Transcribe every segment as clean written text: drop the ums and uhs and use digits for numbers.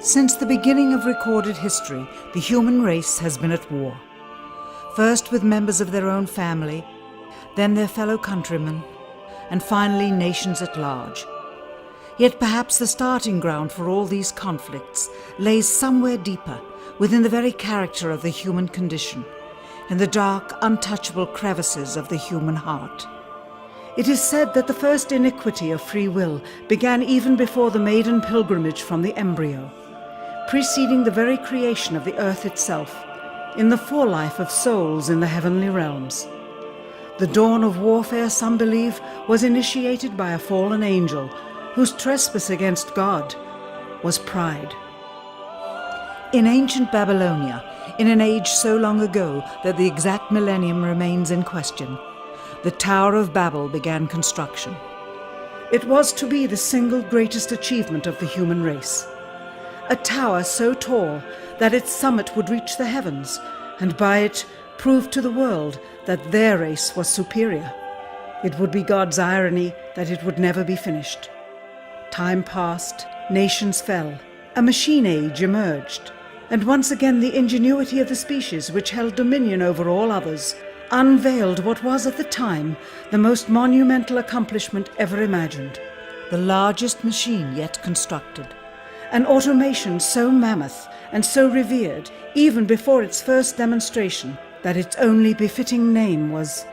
Since the beginning of recorded history, the human race has been at war. First with members of their own family, then their fellow countrymen, and finally nations at large. Yet perhaps the starting ground for all these conflicts lays somewhere deeper, within the very character of the human condition, in the dark, untouchable crevices of the human heart. It is said that the first iniquity of free will began even before the maiden pilgrimage from the embryo, preceding the very creation of the earth itself, in the forelife of souls in the heavenly realms. The dawn of warfare, some believe, was initiated by a fallen angel whose trespass against God was pride. In ancient Babylonia, in an age so long ago that the exact millennium remains in question, the Tower of Babel began construction. It was to be the single greatest achievement of the human race. A tower so tall that its summit would reach the heavens, and by it prove to the world that their race was superior. It would be God's irony that it would never be finished. Time passed, nations fell, a machine age emerged, and once again the ingenuity of the species which held dominion over all others unveiled what was at the time the most monumental accomplishment ever imagined, the largest machine yet constructed. An automation so mammoth and so revered, even before its first demonstration, that its only befitting name was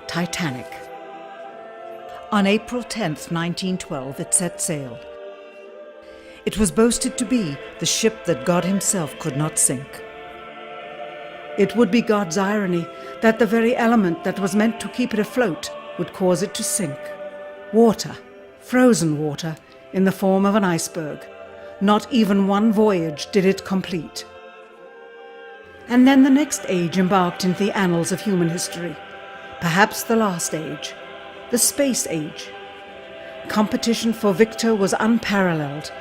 Titanic. On April 10th, 1912, it set sail. It was boasted to be the ship that God himself could not sink. It would be God's irony that the very element that was meant to keep it afloat would cause it to sink. Water, frozen water, in the form of an iceberg. Not even one voyage did it complete. And then the next age embarked into the annals of human history, perhaps the last age, the space age. Competition for victor was unparalleled.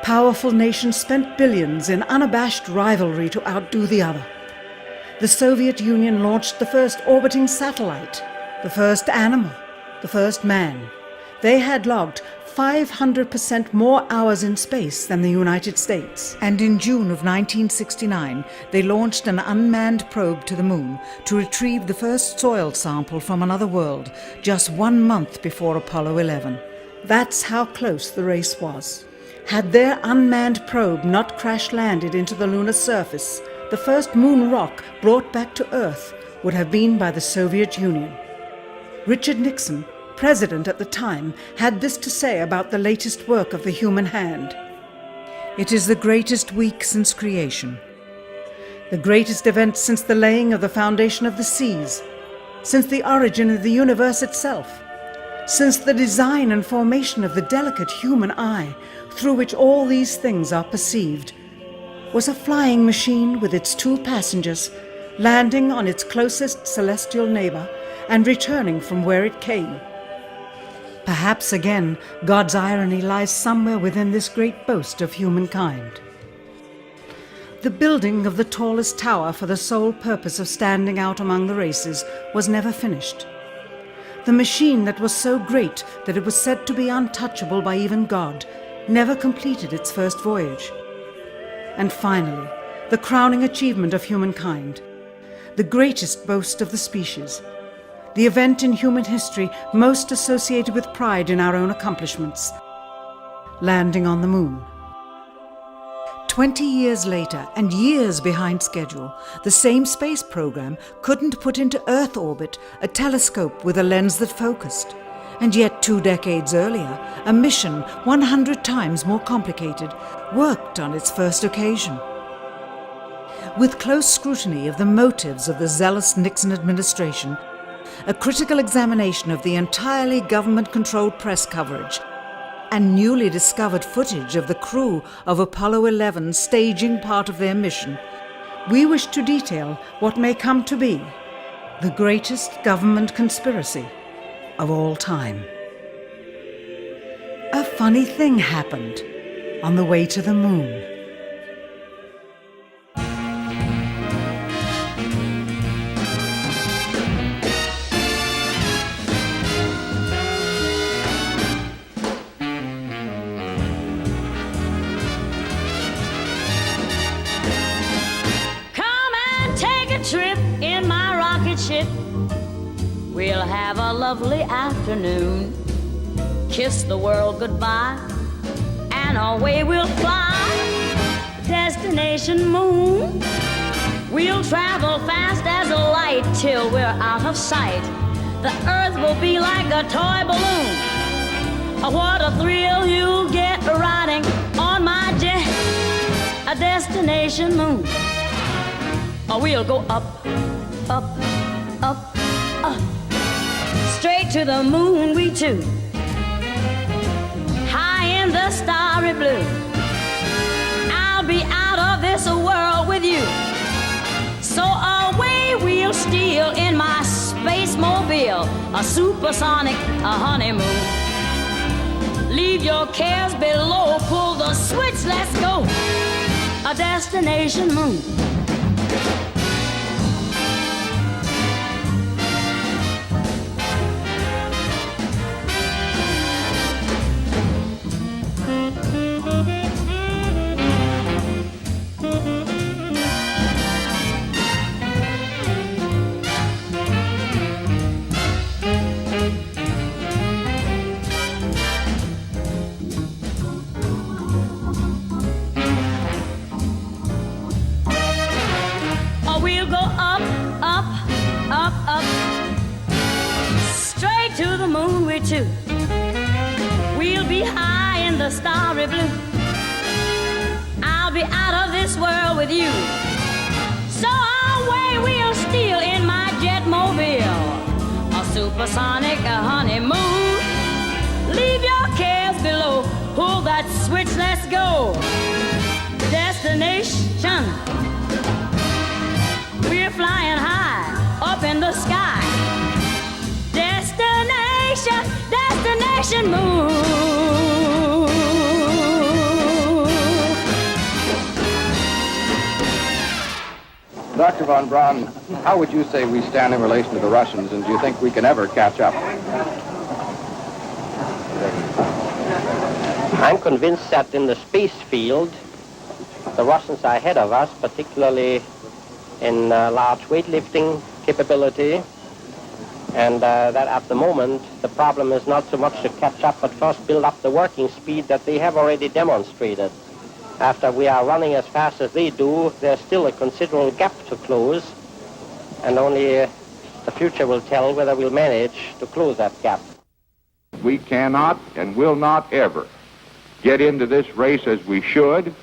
Powerful nations spent billions in unabashed rivalry to outdo the other. The Soviet Union launched the first orbiting satellite, the first animal, the first man. They had logged 500% more hours in space than the United States. And in June of 1969, they launched an unmanned probe to the moon to retrieve the first soil sample from another world, just 1 month before Apollo 11. That's how close the race was. Had their unmanned probe not crash-landed into the lunar surface, the first moon rock brought back to Earth would have been by the Soviet Union. Richard Nixon, president at the time, had this to say about the latest work of the human hand. It is the greatest week since creation, the greatest event since the laying of the foundation of the seas, since the origin of the universe itself, since the design and formation of the delicate human eye through which all these things are perceived, was a flying machine with its 2 passengers landing on its closest celestial neighbor and returning from where it came. Perhaps again, God's irony lies somewhere within this great boast of humankind. The building of the tallest tower for the sole purpose of standing out among the races was never finished. The machine that was so great that it was said to be untouchable by even God never completed its first voyage. And finally, the crowning achievement of humankind, the greatest boast of the species, the event in human history most associated with pride in our own accomplishments, landing on the moon. 20 years later, and years behind schedule, the same space program couldn't put into Earth orbit a telescope with a lens that focused. And yet 2 decades earlier, a mission 100 times more complicated worked on its first occasion. With close scrutiny of the motives of the zealous Nixon administration, a critical examination of the entirely government-controlled press coverage, and newly discovered footage of the crew of Apollo 11 staging part of their mission, we wish to detail what may come to be the greatest government conspiracy of all time. A funny thing happened on the way to the moon. ship. We'll have a lovely afternoon, kiss the world goodbye, and away we'll fly. Destination moon. We'll travel fast as a light till we're out of sight. The earth will be like a toy balloon. What a thrill you'll get riding on my jet. A destination moon. We'll go up, up, up, up. Straight to the moon we two. High in the starry blue. I'll be out of this world with you. So away we'll steal in my space mobile, a supersonic, a honeymoon. Leave your cares below, pull the switch, let's go. A destination moon. Too. We'll be high in the starry blue. I'll be out of this world with you. So away we'll steal in my jet mobile, a supersonic, a honeymoon. Leave your cares below, pull that switch, let's go. Destination. We're flying high up in the sky. Destination moon. Dr. von Braun, how would you say we stand in relation to the Russians, and do you think we can ever catch up? I'm convinced that in the space field, the Russians are ahead of us, particularly in large weightlifting capability. And that at the moment, the problem is not so much to catch up, but first build up the working speed that they have already demonstrated. After we are running as fast as they do, there's still a considerable gap to close, and only the future will tell whether we'll manage to close that gap. We cannot and will not ever get into this race as we should,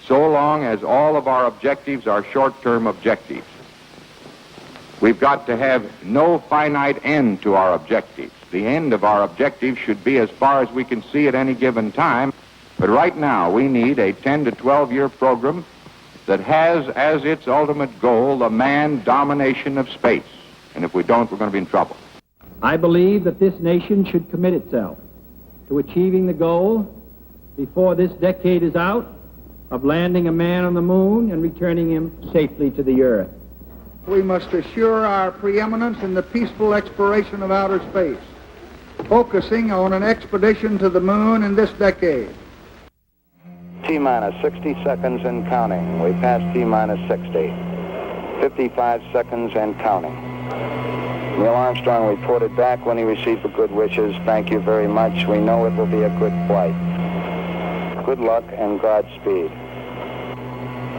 so long as all of our objectives are short-term objectives. We've got to have no finite end to our objectives. The end of our objectives should be as far as we can see at any given time. But right now, we need a 10 to 12-year program that has as its ultimate goal the manned domination of space. And if we don't, we're going to be in trouble. I believe that this nation should commit itself to achieving the goal before this decade is out of landing a man on the moon and returning him safely to the earth. We must assure our preeminence in the peaceful exploration of outer space, focusing on an expedition to the moon in this decade. T-minus 60 seconds and counting. We passed T-minus 60. 55 seconds and counting. Neil Armstrong reported back when he received the good wishes. Thank you very much. We know it will be a good flight. Good luck and Godspeed.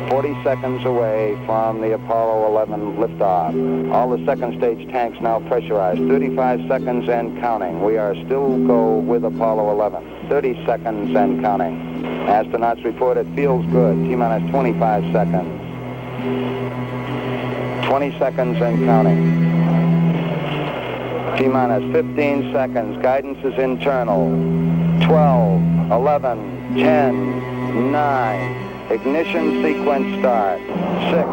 40 seconds away from the Apollo 11 liftoff. All the second stage tanks now pressurized. 35 seconds and counting. We are still go with Apollo 11. 30 seconds and counting. Astronauts report it feels good. T-minus 25 seconds. 20 seconds and counting. T-minus 15 seconds. Guidance is internal. 12, 11, 10, 9. Ignition sequence start. 6.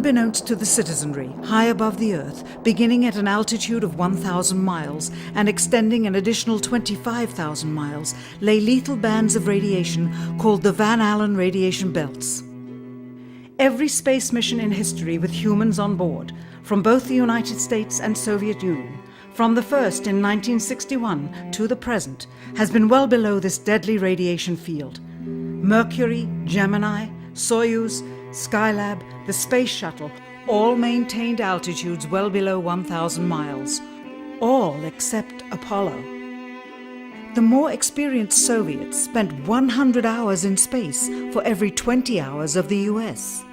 unbeknownst to the citizenry, high above the Earth, beginning at an altitude of 1,000 miles and extending an additional 25,000 miles, lay lethal bands of radiation called the Van Allen radiation belts. Every space mission in history with humans on board, from both the United States and Soviet Union, from the first in 1961 to the present, has been well below this deadly radiation field. Mercury, Gemini, Soyuz, Skylab, the Space Shuttle, all maintained altitudes well below 1,000 miles. All except Apollo. The more experienced Soviets spent 100 hours in space for every 20 hours of the US.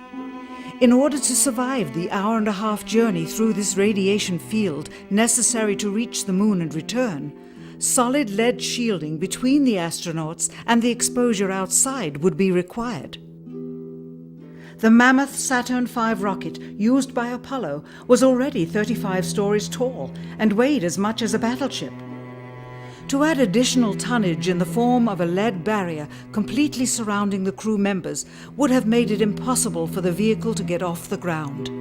In order to survive the hour-and-a-half journey through this radiation field necessary to reach the moon and return, solid lead shielding between the astronauts and the exposure outside would be required. The mammoth Saturn V rocket used by Apollo was already 35 stories tall and weighed as much as a battleship. To add additional tonnage in the form of a lead barrier completely surrounding the crew members would have made it impossible for the vehicle to get off the ground.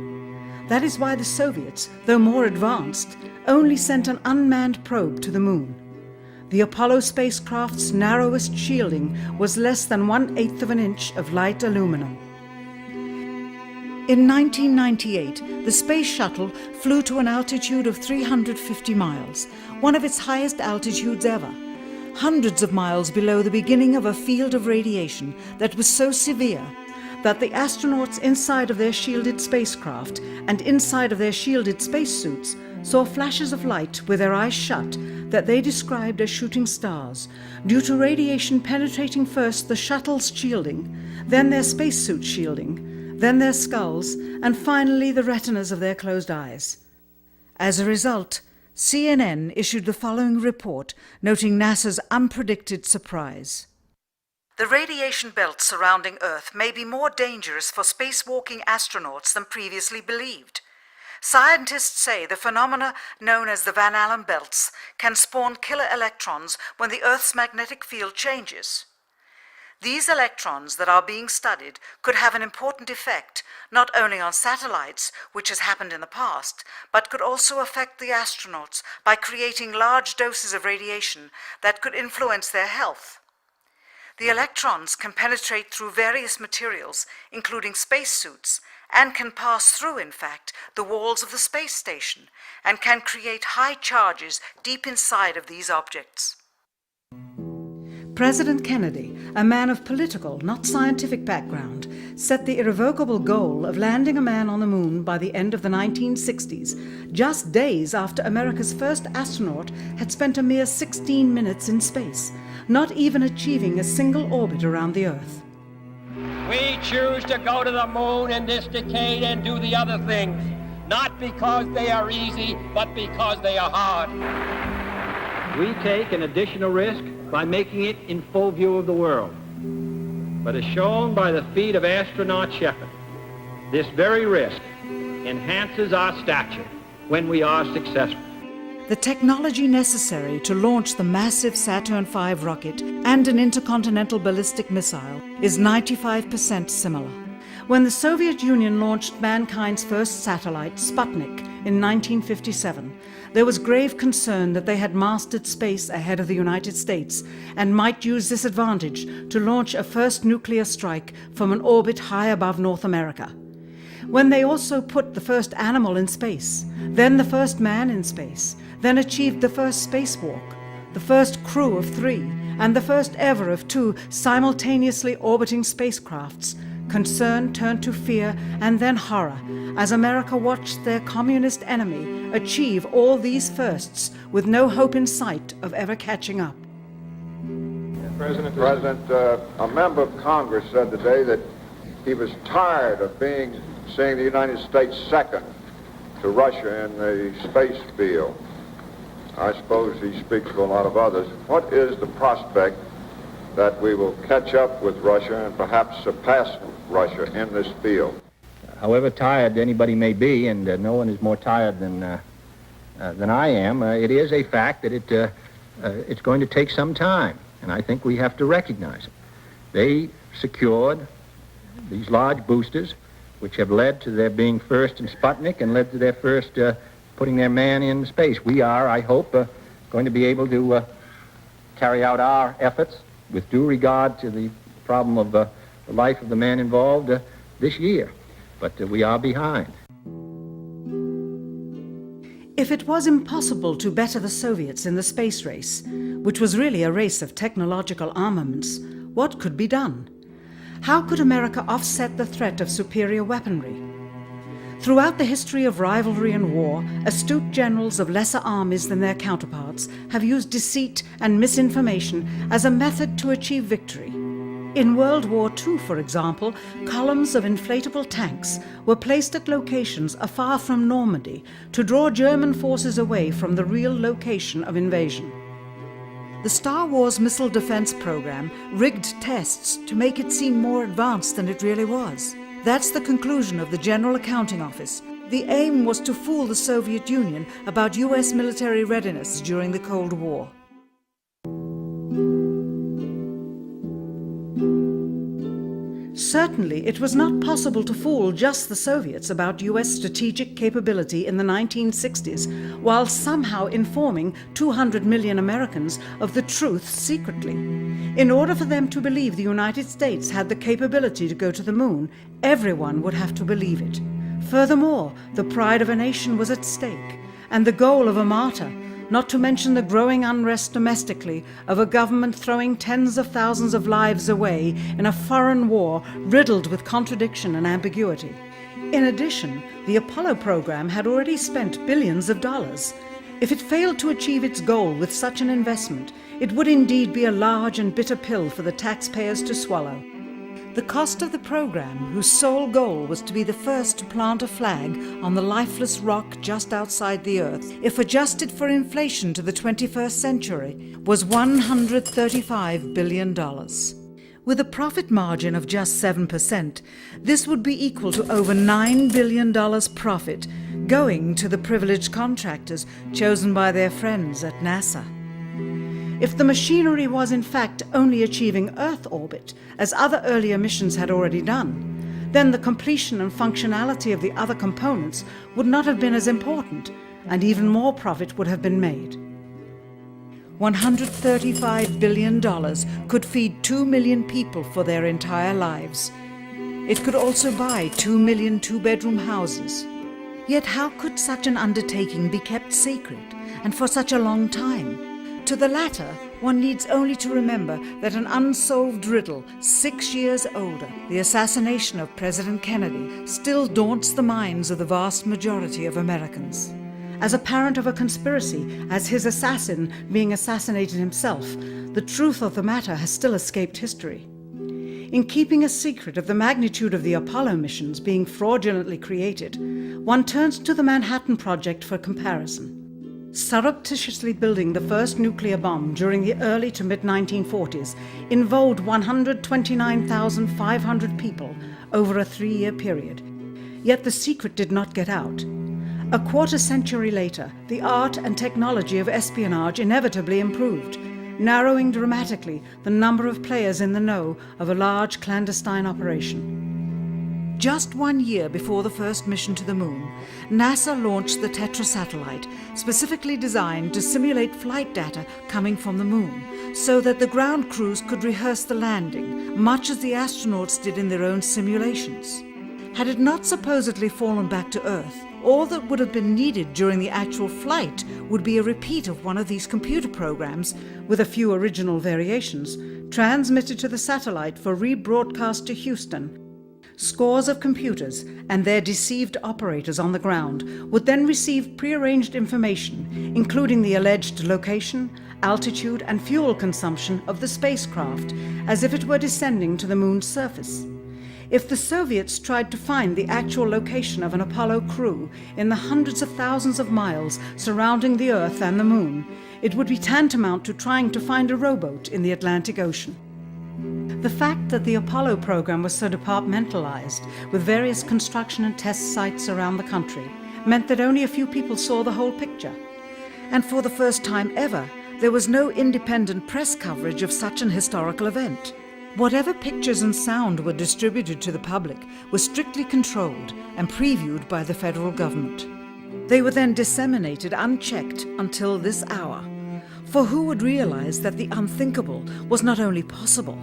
That is why the Soviets, though more advanced, only sent an unmanned probe to the moon. The Apollo spacecraft's narrowest shielding was less than 1/8 of an inch of light aluminum. In 1998, the Space Shuttle flew to an altitude of 350 miles, one of its highest altitudes ever, hundreds of miles below the beginning of a field of radiation that was so severe that the astronauts inside of their shielded spacecraft and inside of their shielded spacesuits saw flashes of light with their eyes shut that they described as shooting stars, due to radiation penetrating first the shuttle's shielding, then their spacesuit shielding, then their skulls, and finally the retinas of their closed eyes. As a result, CNN issued the following report noting NASA's unpredicted surprise. The radiation belt surrounding Earth may be more dangerous for spacewalking astronauts than previously believed. Scientists say the phenomena known as the Van Allen belts can spawn killer electrons when the Earth's magnetic field changes. These electrons that are being studied could have an important effect, not only on satellites, which has happened in the past, but could also affect the astronauts by creating large doses of radiation that could influence their health. The electrons can penetrate through various materials, including spacesuits, and can pass through, in fact, the walls of the space station, and can create high charges deep inside of these objects. President Kennedy, a man of political, not scientific background, set the irrevocable goal of landing a man on the moon by the end of the 1960s, just days after America's first astronaut had spent a mere 16 minutes in space, not even achieving a single orbit around the Earth. We choose to go to the moon in this decade and do the other things, not because they are easy, but because they are hard. We take an additional risk by making it in full view of the world. But as shown by the feat of astronaut Shepard, this very risk enhances our stature when we are successful. The technology necessary to launch the massive Saturn V rocket and an intercontinental ballistic missile is 95% similar. When the Soviet Union launched mankind's first satellite, Sputnik, in 1957, there was grave concern that they had mastered space ahead of the United States and might use this advantage to launch a first nuclear strike from an orbit high above North America. When they also put the first animal in space, then the first man in space, then achieved the first spacewalk, the first crew of 3, and the first ever of 2 simultaneously orbiting spacecrafts, concern turned to fear and then horror as America watched their communist enemy achieve all these firsts with no hope in sight of ever catching up. President, a member of Congress said today that he was tired of seeing the United States second to Russia in the space field. I suppose he speaks for a lot of others. What is the prospect that we will catch up with Russia and perhaps surpass Russia in this field? However tired anybody may be, and no one is more tired than I am, it is a fact that it's going to take some time, and I think we have to recognize it. They secured these large boosters which have led to their being first in Sputnik and led to their first putting their man in space. We are, I hope, going to be able to carry out our efforts with due regard to the problem of the life of the man involved this year. But we are behind. If it was impossible to better the Soviets in the space race, which was really a race of technological armaments, what could be done? How could America offset the threat of superior weaponry? Throughout the history of rivalry and war, astute generals of lesser armies than their counterparts have used deceit and misinformation as a method to achieve victory. In World War II, for example, columns of inflatable tanks were placed at locations afar from Normandy to draw German forces away from the real location of invasion. The Star Wars missile defense program rigged tests to make it seem more advanced than it really was. That's the conclusion of the General Accounting Office. The aim was to fool the Soviet Union about US military readiness during the Cold War. Certainly, it was not possible to fool just the Soviets about US strategic capability in the 1960s, while somehow informing 200 million Americans of the truth secretly. In order for them to believe the United States had the capability to go to the moon, everyone would have to believe it. Furthermore, the pride of a nation was at stake, and the goal of a martyr, not to mention the growing unrest domestically of a government throwing tens of thousands of lives away in a foreign war riddled with contradiction and ambiguity. In addition, the Apollo program had already spent billions of dollars. If it failed to achieve its goal with such an investment, it would indeed be a large and bitter pill for the taxpayers to swallow. The cost of the program, whose sole goal was to be the first to plant a flag on the lifeless rock just outside the Earth, if adjusted for inflation to the 21st century, was $135 billion. With a profit margin of just 7%, this would be equal to over $9 billion profit going to the privileged contractors chosen by their friends at NASA. If the machinery was in fact only achieving Earth orbit, as other earlier missions had already done, then the completion and functionality of the other components would not have been as important, and even more profit would have been made. $135 billion could feed 2 million people for their entire lives. It could also buy 2 million two-bedroom houses. Yet how could such an undertaking be kept secret, and for such a long time? To the latter, one needs only to remember that an unsolved riddle 6 years older, the assassination of President Kennedy, still daunts the minds of the vast majority of Americans. As a parent of a conspiracy, as his assassin being assassinated himself, the truth of the matter has still escaped history. In keeping a secret of the magnitude of the Apollo missions being fraudulently created, one turns to the Manhattan Project for comparison. Surreptitiously building the first nuclear bomb during the early to mid-1940s involved 129,500 people over a 3-year period. Yet the secret did not get out. A quarter century later, the art and technology of espionage inevitably improved, narrowing dramatically the number of players in the know of a large clandestine operation. Just 1 year before the first mission to the moon, NASA launched the Tetra satellite, specifically designed to simulate flight data coming from the moon, so that the ground crews could rehearse the landing, much as the astronauts did in their own simulations. Had it not supposedly fallen back to Earth, all that would have been needed during the actual flight would be a repeat of one of these computer programs, with a few original variations, transmitted to the satellite for rebroadcast to Houston. Scores of computers and their deceived operators on the ground would then receive prearranged information, including the alleged location, altitude, and fuel consumption of the spacecraft, as if it were descending to the moon's surface. If the Soviets tried to find the actual location of an Apollo crew in the hundreds of thousands of miles surrounding the Earth and the moon, it would be tantamount to trying to find a rowboat in the Atlantic Ocean. The fact that the Apollo program was so departmentalized, with various construction and test sites around the country, meant that only a few people saw the whole picture. And for the first time ever, there was no independent press coverage of such an historical event. Whatever pictures and sound were distributed to the public were strictly controlled and previewed by the federal government. They were then disseminated unchecked until this hour. For who would realize that the unthinkable was not only possible,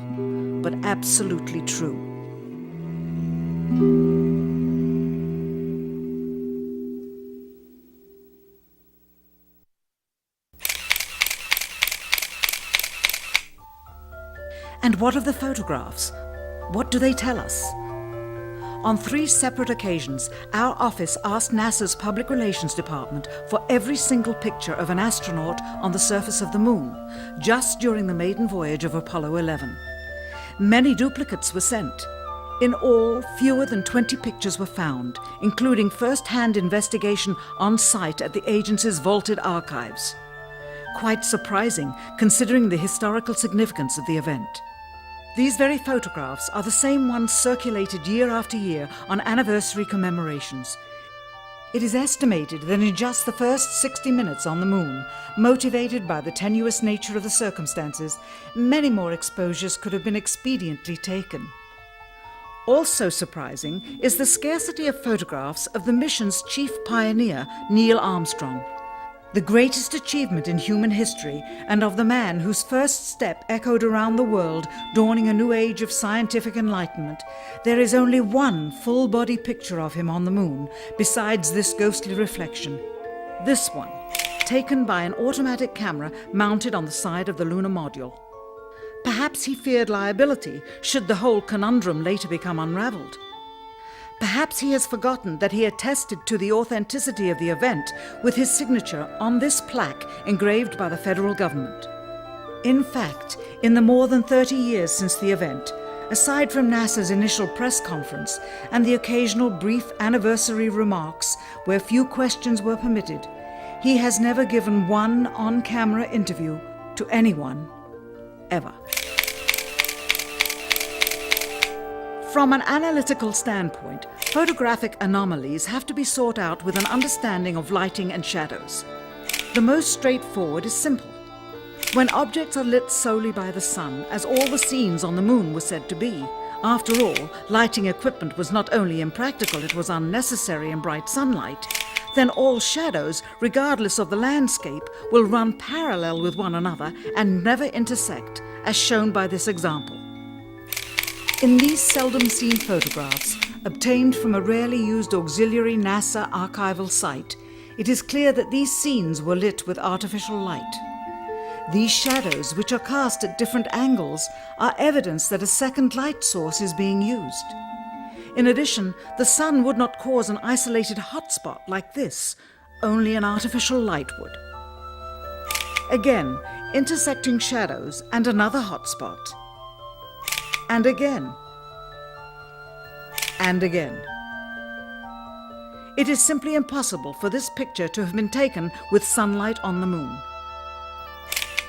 but absolutely true? And what of the photographs? What do they tell us? On 3 separate occasions, our office asked NASA's Public Relations Department for every single picture of an astronaut on the surface of the Moon, just during the maiden voyage of Apollo 11. Many duplicates were sent. In all, fewer than 20 pictures were found, including first-hand investigation on site at the agency's vaulted archives. Quite surprising, considering the historical significance of the event. These very photographs are the same ones circulated year after year on anniversary commemorations. It is estimated that in just the first 60 minutes on the Moon, motivated by the tenuous nature of the circumstances, many more exposures could have been expediently taken. Also surprising is the scarcity of photographs of the mission's chief pioneer, Neil Armstrong. The greatest achievement in human history, and of the man whose first step echoed around the world, dawning a new age of scientific enlightenment, there is only one full-body picture of him on the Moon, besides this ghostly reflection. This one, taken by an automatic camera mounted on the side of the lunar module. Perhaps he feared liability should the whole conundrum later become unraveled. Perhaps he has forgotten that he attested to the authenticity of the event with his signature on this plaque engraved by the federal government. In fact, in the more than 30 years since the event, aside from NASA's initial press conference and the occasional brief anniversary remarks where few questions were permitted, he has never given one on-camera interview to anyone, ever. From an analytical standpoint, photographic anomalies have to be sought out with an understanding of lighting and shadows. The most straightforward is simple. When objects are lit solely by the sun, as all the scenes on the Moon were said to be, after all, lighting equipment was not only impractical, it was unnecessary in bright sunlight, then all shadows, regardless of the landscape, will run parallel with one another and never intersect, as shown by this example. In these seldom-seen photographs, obtained from a rarely used auxiliary NASA archival site, it is clear that these scenes were lit with artificial light. These shadows, which are cast at different angles, are evidence that a second light source is being used. In addition, the sun would not cause an isolated hotspot like this, only an artificial light would. Again, intersecting shadows and another hotspot. And again. And again. It is simply impossible for this picture to have been taken with sunlight on the Moon.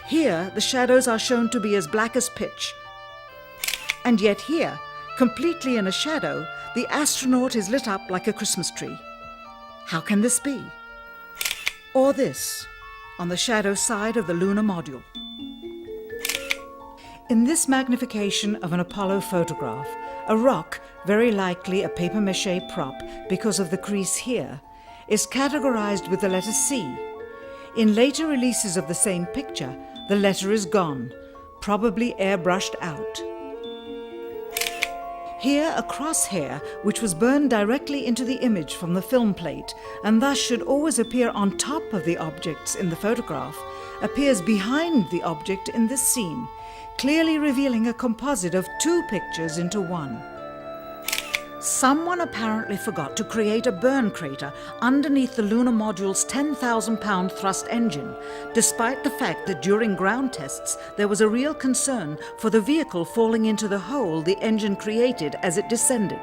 Here, the shadows are shown to be as black as pitch. And yet here, completely in a shadow, the astronaut is lit up like a Christmas tree. How can this be? Or this, on the shadow side of the lunar module. In this magnification of an Apollo photograph, a rock, very likely a papier-mâché prop because of the crease here, is categorized with the letter C. In later releases of the same picture, the letter is gone, probably airbrushed out. Here, a crosshair, which was burned directly into the image from the film plate, and thus should always appear on top of the objects in the photograph, appears behind the object in this scene, clearly revealing a composite of 2 pictures into one. Someone apparently forgot to create a burn crater underneath the lunar module's 10,000-pound thrust engine, despite the fact that during ground tests there was a real concern for the vehicle falling into the hole the engine created as it descended.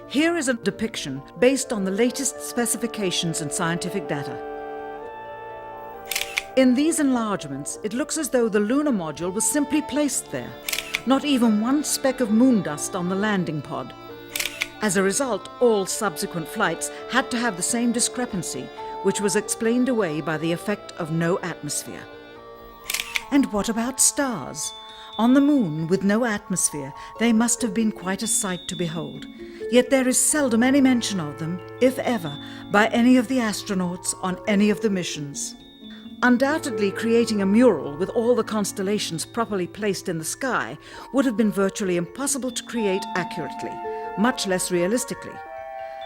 Here is a depiction based on the latest specifications and scientific data. In these enlargements, it looks as though the lunar module was simply placed there. Not even one speck of moon dust on the landing pod. As a result, all subsequent flights had to have the same discrepancy, which was explained away by the effect of no atmosphere. And what about stars? On the moon, with no atmosphere, they must have been quite a sight to behold. Yet there is seldom any mention of them, if ever, by any of the astronauts on any of the missions. Undoubtedly, creating a mural with all the constellations properly placed in the sky would have been virtually impossible to create accurately, much less realistically.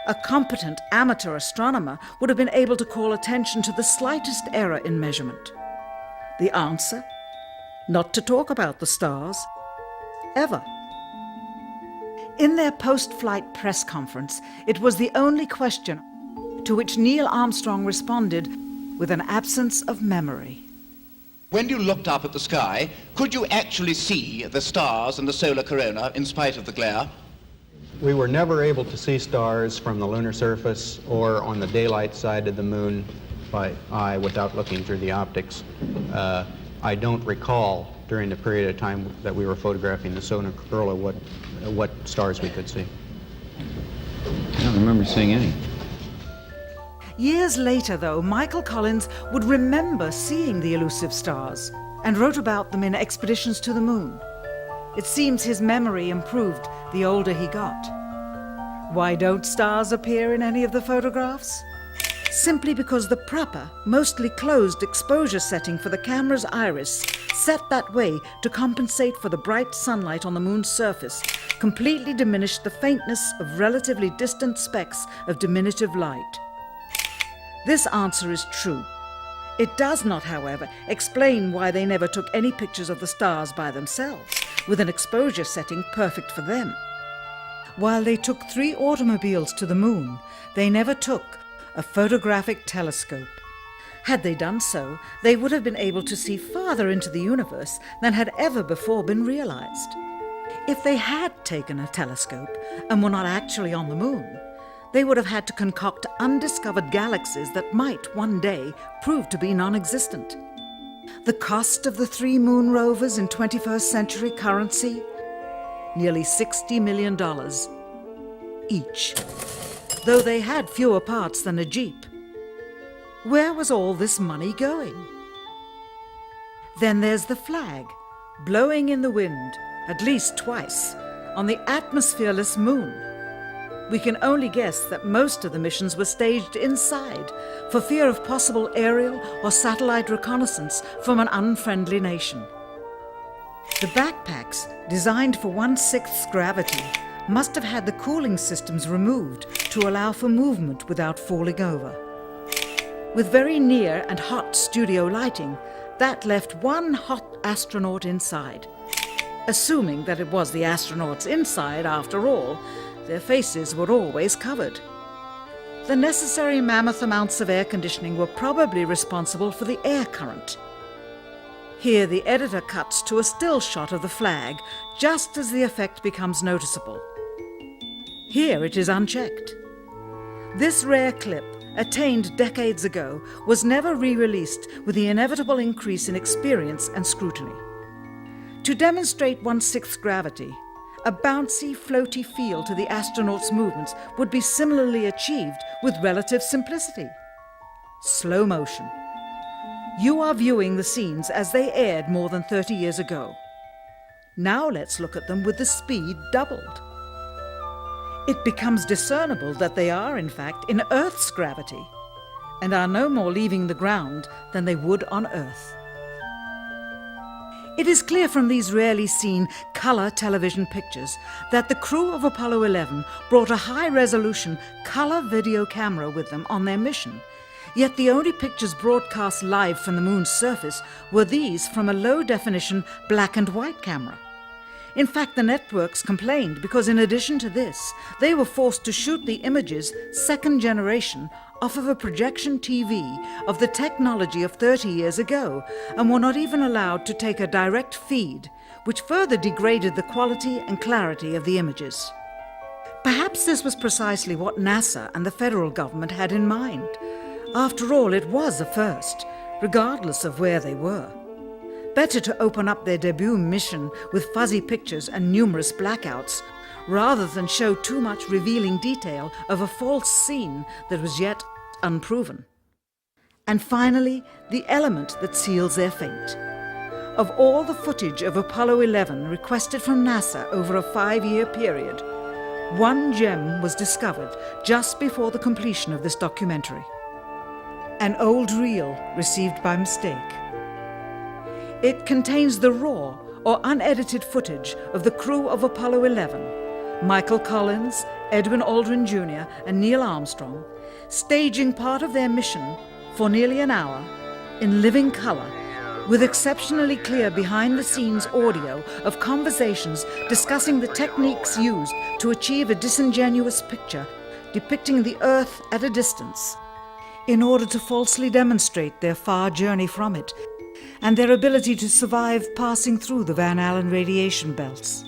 A competent amateur astronomer would have been able to call attention to the slightest error in measurement. The answer? Not to talk about the stars. Ever. In their post-flight press conference, it was the only question to which Neil Armstrong responded with an absence of memory. When you looked up at the sky, could you actually see the stars and the solar corona in spite of the glare? We were never able to see stars from the lunar surface or on the daylight side of the moon by eye without looking through the optics. I don't recall during the period of time that we were photographing the solar corona what stars we could see. I don't remember seeing any. Years later, though, Michael Collins would remember seeing the elusive stars and wrote about them in Expeditions to the Moon. It seems his memory improved the older he got. Why don't stars appear in any of the photographs? Simply because the proper, mostly closed exposure setting for the camera's iris, set that way to compensate for the bright sunlight on the moon's surface, completely diminished the faintness of relatively distant specks of diminutive light. This answer is true. It does not, however, explain why they never took any pictures of the stars by themselves, with an exposure setting perfect for them. While they took 3 automobiles to the moon, they never took a photographic telescope. Had they done so, they would have been able to see farther into the universe than had ever before been realized. If they had taken a telescope and were not actually on the moon, they would have had to concoct undiscovered galaxies that might one day prove to be non-existent. The cost of the 3 moon rovers in 21st century currency? Nearly $60 million each, though they had fewer parts than a Jeep. Where was all this money going? Then there's the flag, blowing in the wind, at least twice, on the atmosphereless moon. We can only guess that most of the missions were staged inside for fear of possible aerial or satellite reconnaissance from an unfriendly nation. The backpacks, designed for 1/6 gravity, must have had the cooling systems removed to allow for movement without falling over. With very near and hot studio lighting, that left one hot astronaut inside. Assuming that it was the astronauts inside, after all, their faces were always covered. The necessary mammoth amounts of air conditioning were probably responsible for the air current. Here the editor cuts to a still shot of the flag, just as the effect becomes noticeable. Here it is unchecked. This rare clip, attained decades ago, was never re-released with the inevitable increase in experience and scrutiny. To demonstrate 1/6 gravity, a bouncy, floaty feel to the astronauts' movements would be similarly achieved with relative simplicity. Slow motion. You are viewing the scenes as they aired more than 30 years ago. Now let's look at them with the speed doubled. It becomes discernible that they are, in fact, in Earth's gravity, and are no more leaving the ground than they would on Earth. It is clear from these rarely seen color television pictures that the crew of Apollo 11 brought a high-resolution color video camera with them on their mission, yet the only pictures broadcast live from the moon's surface were these from a low-definition black and white camera. In fact, the networks complained because in addition to this, they were forced to shoot the images, second generation, off of a projection TV of the technology of 30 years ago, and were not even allowed to take a direct feed, which further degraded the quality and clarity of the images. Perhaps this was precisely what NASA and the federal government had in mind. After all, it was a first, regardless of where they were. Better to open up their debut mission with fuzzy pictures and numerous blackouts, rather than show too much revealing detail of a false scene that was yet unproven. And finally, the element that seals their fate. Of all the footage of Apollo 11 requested from NASA over a 5-year period, one gem was discovered just before the completion of this documentary. An old reel received by mistake. It contains the raw or unedited footage of the crew of Apollo 11, Michael Collins, Edwin Aldrin Jr. and Neil Armstrong, staging part of their mission for nearly an hour in living color, with exceptionally clear behind-the-scenes audio of conversations discussing the techniques used to achieve a disingenuous picture depicting the Earth at a distance, in order to falsely demonstrate their far journey from it and their ability to survive passing through the Van Allen radiation belts.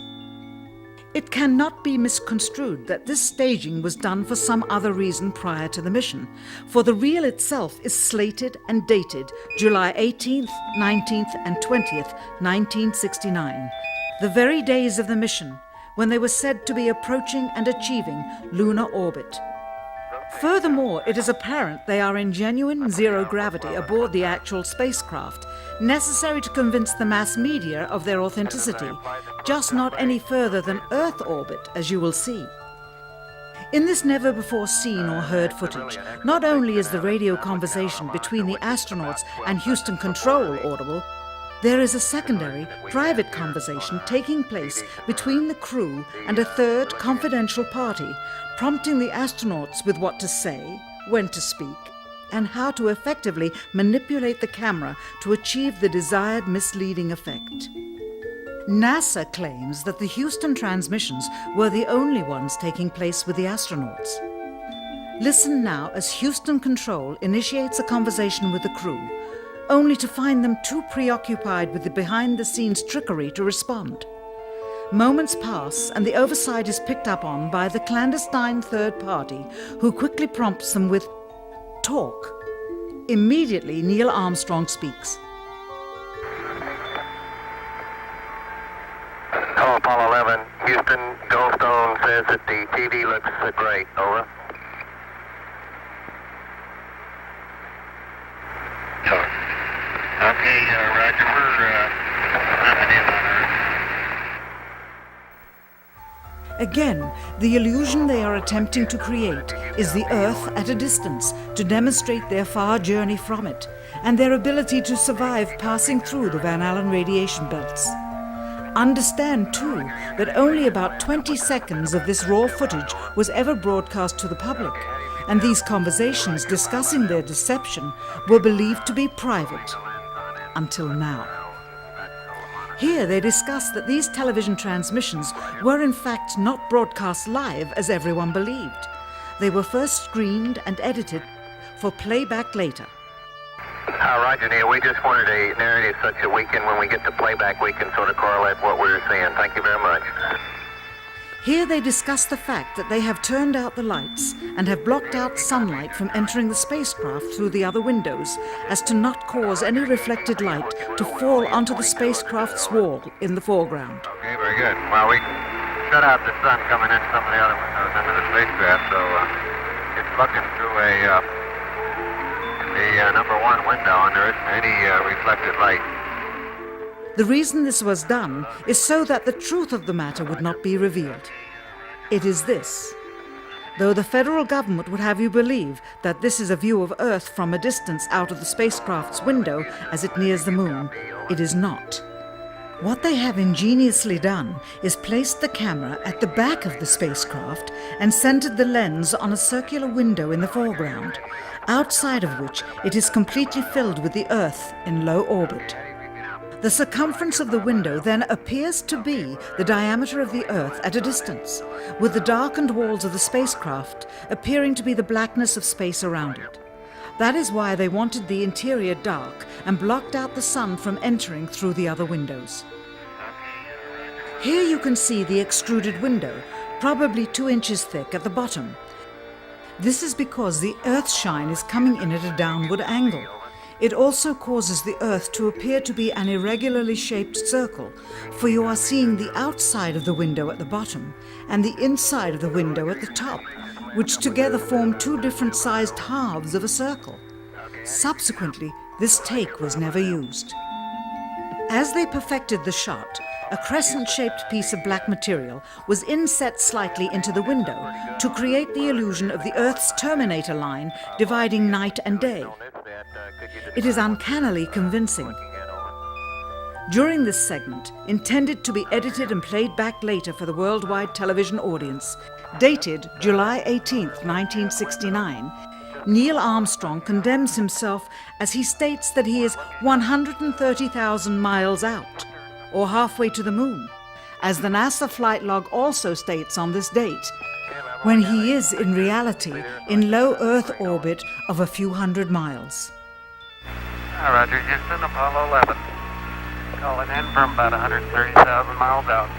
It cannot be misconstrued that this staging was done for some other reason prior to the mission, for the reel itself is slated and dated July 18th, 19th and 20th, 1969, the very days of the mission when they were said to be approaching and achieving lunar orbit. Furthermore, it is apparent they are in genuine zero gravity aboard the actual spacecraft, necessary to convince the mass media of their authenticity, just not any further than Earth orbit, as you will see. In this never-before-seen or heard footage, not only is the radio conversation between the astronauts and Houston Control audible, there is a secondary, private conversation taking place between the crew and a third confidential party, prompting the astronauts with what to say, when to speak, and how to effectively manipulate the camera to achieve the desired misleading effect. NASA claims that the Houston transmissions were the only ones taking place with the astronauts. Listen now as Houston Control initiates a conversation with the crew, only to find them too preoccupied with the behind-the-scenes trickery to respond. Moments pass and the oversight is picked up on by the clandestine third party, who quickly prompts them with, "Talk." Immediately, Neil Armstrong speaks. Hello, Apollo 11. Houston, Goldstone says that the TV looks great. Over. Okay, Roger. We're wrapping in on Earth. Again, the illusion they are attempting to create is the Earth at a distance to demonstrate their far journey from it and their ability to survive passing through the Van Allen radiation belts. Understand, too, that only about 20 seconds of this raw footage was ever broadcast to the public, and these conversations discussing their deception were believed to be private. Until now. Here they discuss that these television transmissions were in fact not broadcast live as everyone believed. They were first screened and edited for playback later. Roger, Neil. We just wanted a narrative such that we can, when we get to playback, we can sort of correlate what we're seeing. Thank you very much. Here they discuss the fact that they have turned out the lights and have blocked out sunlight from entering the spacecraft through the other windows, as to not cause any reflected light to fall onto the spacecraft's wall in the foreground. Okay, very good. Well, we shut out the sun coming in some of the other windows into the spacecraft, so it's looking through the number one window, and there isn't any reflected light. The reason this was done is so that the truth of the matter would not be revealed. It is this. Though the federal government would have you believe that this is a view of Earth from a distance out of the spacecraft's window as it nears the moon, it is not. What they have ingeniously done is placed the camera at the back of the spacecraft and centered the lens on a circular window in the foreground, outside of which it is completely filled with the Earth in low orbit. The circumference of the window then appears to be the diameter of the Earth at a distance, with the darkened walls of the spacecraft appearing to be the blackness of space around it. That is why they wanted the interior dark and blocked out the sun from entering through the other windows. Here you can see the extruded window, probably 2 inches thick at the bottom. This is because the Earth's shine is coming in at a downward angle. It also causes the Earth to appear to be an irregularly shaped circle, for you are seeing the outside of the window at the bottom and the inside of the window at the top, which together form 2 different sized halves of a circle. Subsequently, this take was never used. As they perfected the shot, a crescent-shaped piece of black material was inset slightly into the window to create the illusion of the Earth's terminator line dividing night and day. It is uncannily convincing. During this segment, intended to be edited and played back later for the worldwide television audience, dated July 18, 1969, Neil Armstrong condemns himself as he states that he is 130,000 miles out, or halfway to the moon, as the NASA flight log also states on this date, when he is in reality in low Earth orbit of a few hundred miles. Roger, Houston, Apollo 11. Calling in from about 130,000 miles out.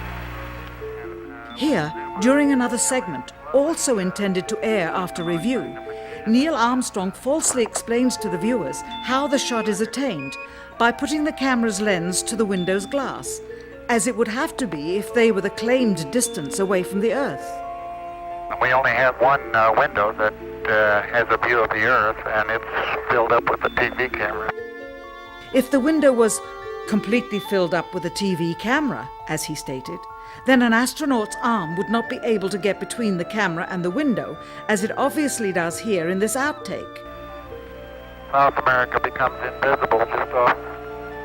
Here, during another segment, also intended to air after review, Neil Armstrong falsely explains to the viewers how the shot is attained by putting the camera's lens to the window's glass, as it would have to be if they were the claimed distance away from the Earth. We only have one window that has a view of the Earth, and it's filled up with a TV camera. If the window was completely filled up with a TV camera, as he stated, then an astronaut's arm would not be able to get between the camera and the window, as it obviously does here in this outtake. South America becomes invisible just off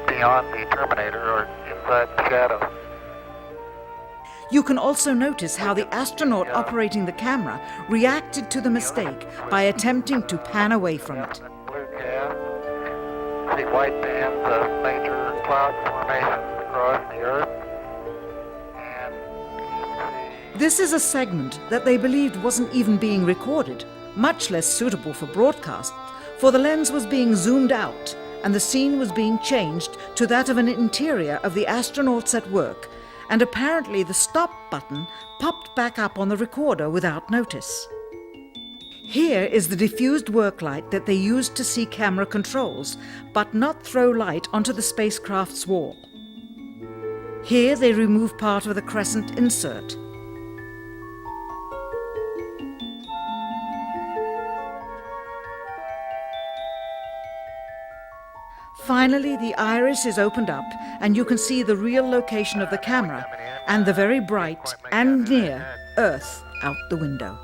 beyond the Terminator or inside the shadow. You can also notice how the astronaut operating the camera reacted to the mistake by attempting to pan away from it. Blue cast, see white bands of major cloud formations across the Earth. This is a segment that they believed wasn't even being recorded, much less suitable for broadcast, for the lens was being zoomed out and the scene was being changed to that of an interior of the astronauts at work, and apparently the stop button popped back up on the recorder without notice. Here is the diffused work light that they used to see camera controls, but not throw light onto the spacecraft's wall. Here they remove part of the crescent insert. Finally, the iris is opened up and you can see the real location of the camera and the very bright and near Earth out the window.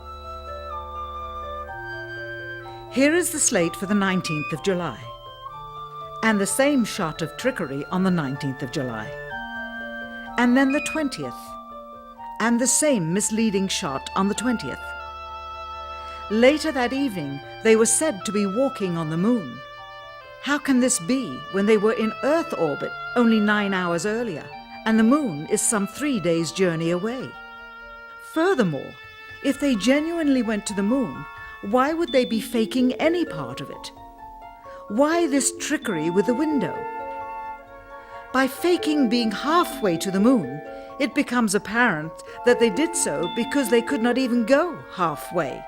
Here is the slate for the 19th of July, and the same shot of trickery on the 19th of July, and then the 20th, and the same misleading shot on the 20th. Later that evening, they were said to be walking on the moon. How can this be when they were in Earth orbit only 9 hours earlier, and the moon is some 3 days' journey away? Furthermore, if they genuinely went to the moon, why would they be faking any part of it? Why this trickery with the window? By faking being halfway to the moon, it becomes apparent that they did so because they could not even go halfway.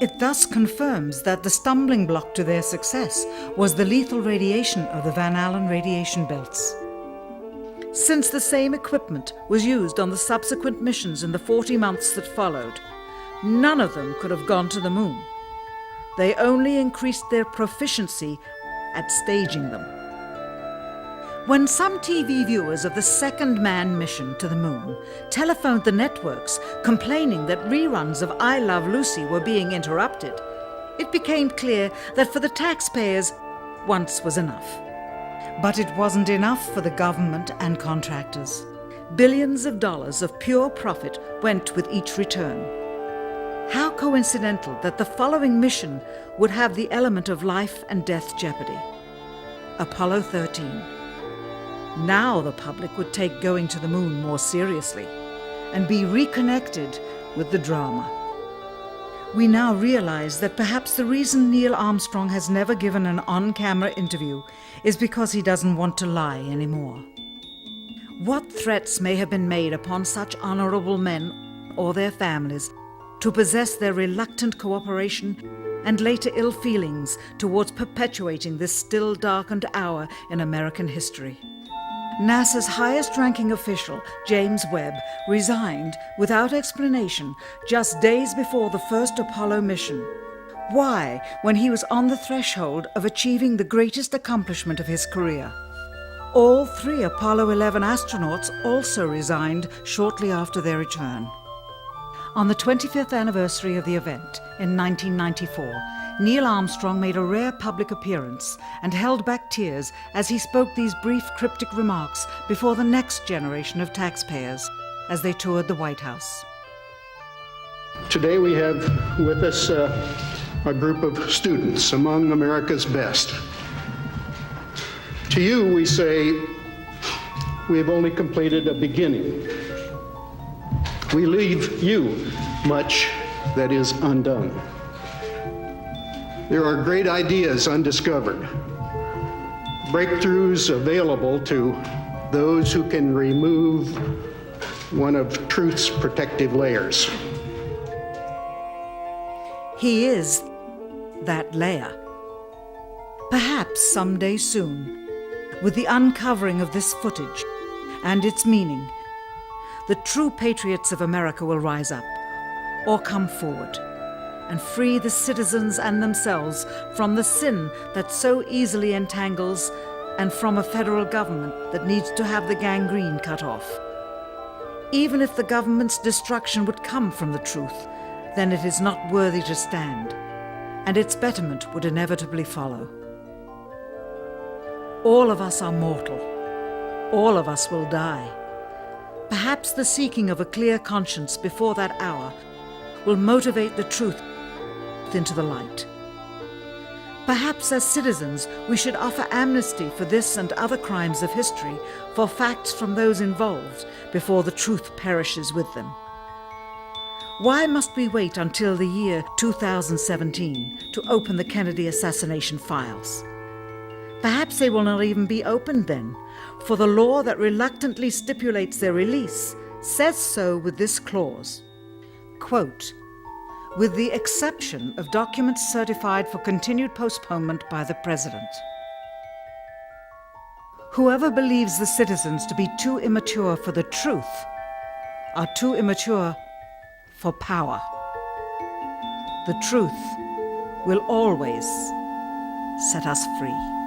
It thus confirms that the stumbling block to their success was the lethal radiation of the Van Allen radiation belts. Since the same equipment was used on the subsequent missions in the 40 months that followed, none of them could have gone to the moon. They only increased their proficiency at staging them. When some TV viewers of the second manned mission to the moon telephoned the networks complaining that reruns of I Love Lucy were being interrupted, it became clear that for the taxpayers, once was enough. But it wasn't enough for the government and contractors. Billions of dollars of pure profit went with each return. How coincidental that the following mission would have the element of life and death jeopardy. Apollo 13. Now the public would take going to the moon more seriously and be reconnected with the drama. We now realize that perhaps the reason Neil Armstrong has never given an on-camera interview is because he doesn't want to lie anymore. What threats may have been made upon such honorable men or their families to possess their reluctant cooperation and later ill feelings towards perpetuating this still darkened hour in American history. NASA's highest-ranking official, James Webb, resigned without explanation just days before the first Apollo mission. Why, when he was on the threshold of achieving the greatest accomplishment of his career? All 3 Apollo 11 astronauts also resigned shortly after their return. On the 25th anniversary of the event in 1994, Neil Armstrong made a rare public appearance and held back tears as he spoke these brief cryptic remarks before the next generation of taxpayers as they toured the White House. Today we have with us a group of students among America's best. To you, we say, we have only completed a beginning. We leave you much that is undone. There are great ideas undiscovered, breakthroughs available to those who can remove one of truth's protective layers. He is that layer. Perhaps someday soon, with the uncovering of this footage and its meaning, the true patriots of America will rise up or come forward and free the citizens and themselves from the sin that so easily entangles and from a federal government that needs to have the gangrene cut off. Even if the government's destruction would come from the truth, then it is not worthy to stand, and its betterment would inevitably follow. All of us are mortal. All of us will die. Perhaps the seeking of a clear conscience before that hour will motivate the truth into the light. Perhaps as citizens we should offer amnesty for this and other crimes of history, for facts from those involved, before the truth perishes with them. Why must we wait until the year 2017 to open the Kennedy assassination files? Perhaps they will not even be opened then, for the law that reluctantly stipulates their release says so with this clause, quote, with the exception of documents certified for continued postponement by the President. Whoever believes the citizens to be too immature for the truth are too immature for power. The truth will always set us free.